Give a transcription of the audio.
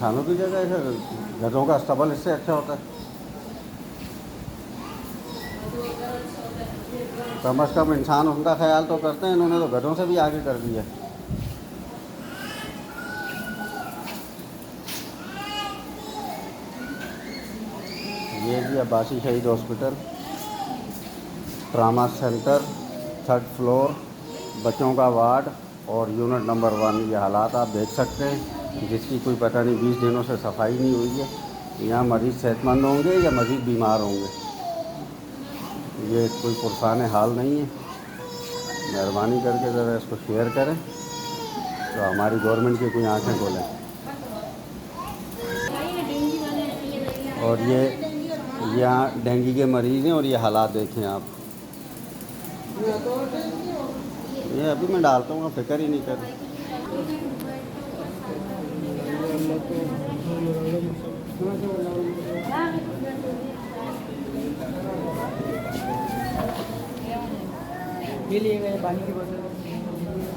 इंसानों की जगह है, गधों का अस्तबल इससे अच्छा होता है। कम अज़ कम इंसान उनका ख्याल तो करते हैं, इन्होंने तो गधों से भी आगे कर दिया। ये जी अब्बासी शहीद hospital, trauma centre, 3rd floor, बच्चों का वार्ड और यूनिट नंबर 1। ये हालात आप देख सकते हैं, जिसकी कोई पता नहीं 20 दिनों से सफाई नहीं हुई है। यहाँ मरीज़ सेहतमंद होंगे या मज़ीद बीमार होंगे, ये कोई पुरसान हाल नहीं है। मेहरबानी करके ज़रा इसको शेयर करें तो हमारी गवर्नमेंट की कोई आँखें खोलें। और ये यहाँ डेंगू के मरीज़ हैं और ये हालात देखें आप। ये अभी मैं डालता हूँ, फिक्र ही नहीं कर। ये लिए गए पानी की बोतल।